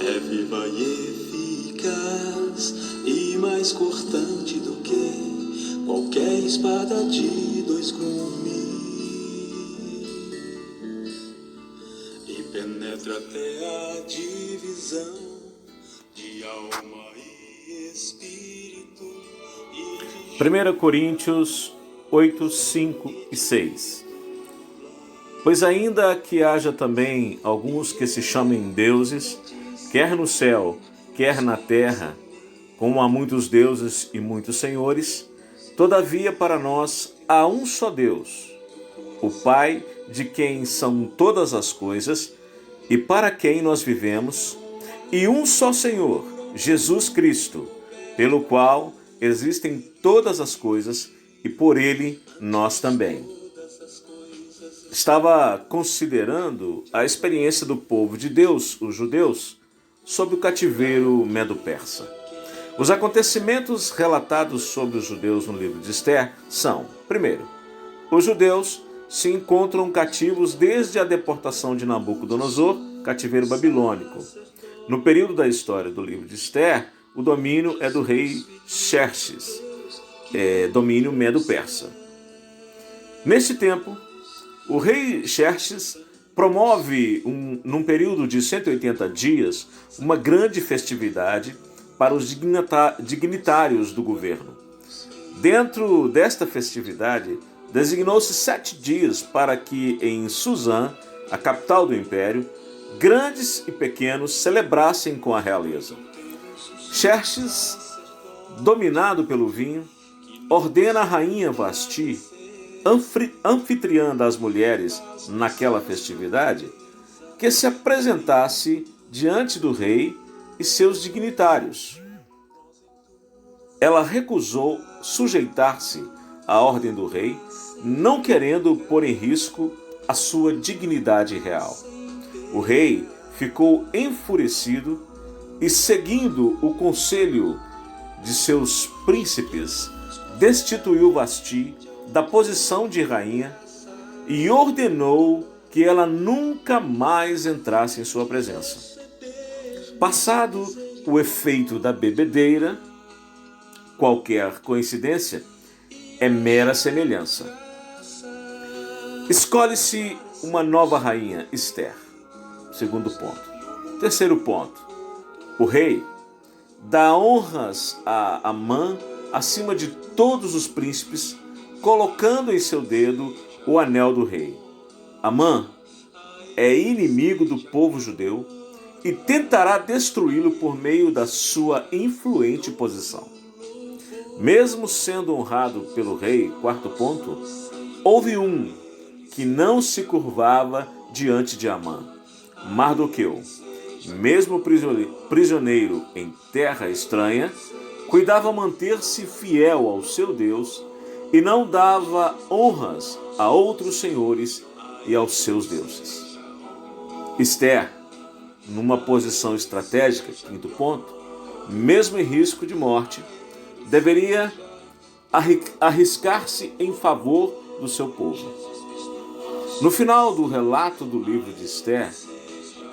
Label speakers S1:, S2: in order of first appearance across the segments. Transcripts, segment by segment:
S1: É viva e eficaz e mais cortante do que qualquer espada de dois gumes, e penetra até a divisão de alma e espírito.
S2: 1 Coríntios 8, 5 e 6. Pois ainda que haja também alguns que se chamem deuses, quer no céu, quer na terra, como há muitos deuses e muitos senhores, todavia para nós há um só Deus, o Pai, de quem são todas as coisas e para quem nós vivemos, e um só Senhor, Jesus Cristo, pelo qual existem todas as coisas e por ele nós também. Estava considerando a experiência do povo de Deus, os judeus, sob o cativeiro medo-persa. Os acontecimentos relatados sobre os judeus no livro de Esther são: primeiro, os judeus se encontram cativos desde a deportação de Nabucodonosor, cativeiro babilônico. No período da história do livro de Esther, o domínio é do rei Xerxes, domínio medo-persa. Neste tempo, o rei Xerxes promove, num período de 180 dias, uma grande festividade para os dignitários do governo. Dentro desta festividade, designou-se 7 dias para que em Suzã, a capital do império, grandes e pequenos celebrassem com a realeza. Xerxes, dominado pelo vinho, ordena a rainha Vasti, anfitriã das mulheres naquela festividade, que se apresentasse diante do rei e seus dignitários. Ela recusou sujeitar-se à ordem do rei, não querendo pôr em risco a sua dignidade real. O rei ficou enfurecido e, seguindo o conselho de seus príncipes, destituiu Vasti da posição de rainha e ordenou que ela nunca mais entrasse em sua presença. Passado o efeito da bebedeira, qualquer coincidência é mera semelhança. Escolhe-se uma nova rainha, Esther. Segundo ponto. Terceiro ponto. O rei dá honras a Amã acima de todos os príncipes, colocando em seu dedo o anel do rei. Amã é inimigo do povo judeu e tentará destruí-lo por meio da sua influente posição. Mesmo sendo honrado pelo rei, quarto ponto, houve um que não se curvava diante de Amã, Mardoqueu. Mesmo prisioneiro em terra estranha, cuidava manter-se fiel ao seu Deus e não dava honras a outros senhores e aos seus deuses. Esther, numa posição estratégica, quinto ponto, mesmo em risco de morte, deveria arriscar-se em favor do seu povo. No final do relato do livro de Esther,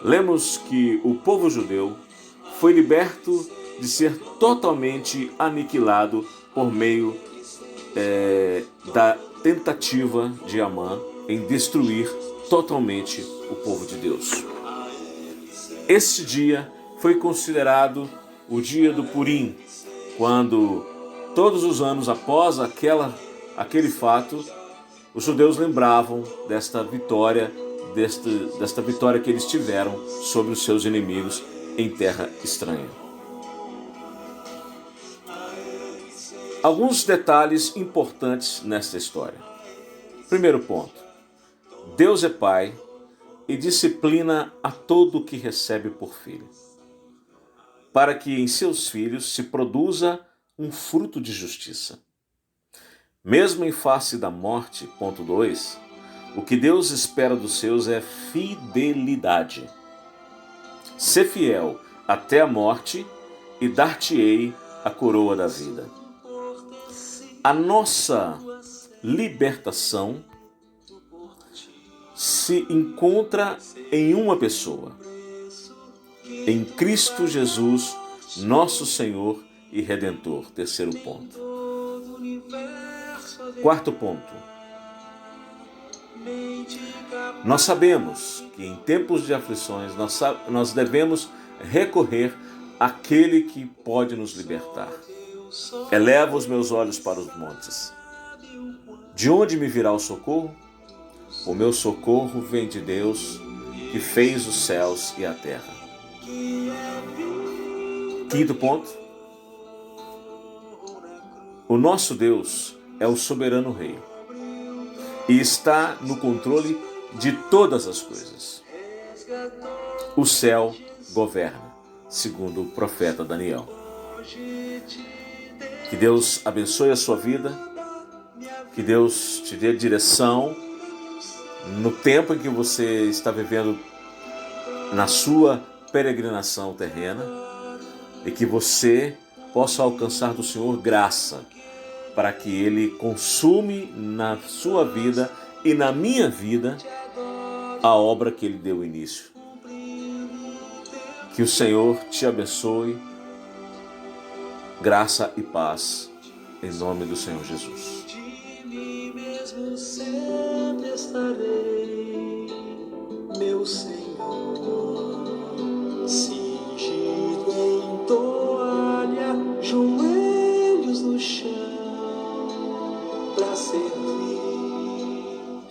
S2: lemos que o povo judeu foi liberto de ser totalmente aniquilado por meio da tentativa de Amã em destruir totalmente o povo de Deus. Este dia foi considerado o dia do Purim, quando todos os anos após aquele fato, os judeus lembravam desta vitória que eles tiveram sobre os seus inimigos em terra estranha. Alguns detalhes importantes nesta história. Primeiro ponto. Deus é Pai e disciplina a todo o que recebe por filho, para que em seus filhos se produza um fruto de justiça. Mesmo em face da morte, ponto 2, o que Deus espera dos seus é fidelidade. Sê fiel até a morte e dar-te-ei a coroa da vida. A nossa libertação se encontra em uma pessoa. em Cristo Jesus, nosso Senhor e Redentor. Terceiro ponto. Quarto ponto. Nós sabemos que em tempos de aflições nós devemos recorrer àquele que pode nos libertar. Elevo os meus olhos para os montes. De onde me virá o socorro? O meu socorro vem de Deus, que fez os céus e a terra. Quinto ponto. O nosso Deus é o soberano Rei e está no controle de todas as coisas. O céu governa, segundo o profeta Daniel. Que Deus abençoe a sua vida, que Deus te dê direção no tempo em que você está vivendo na sua peregrinação terrena e que você possa alcançar do Senhor graça para que Ele consume na sua vida e na minha vida a obra que Ele deu início. Que o Senhor te abençoe, graça e paz, em nome do Senhor Jesus.
S1: De mim mesmo sempre estarei.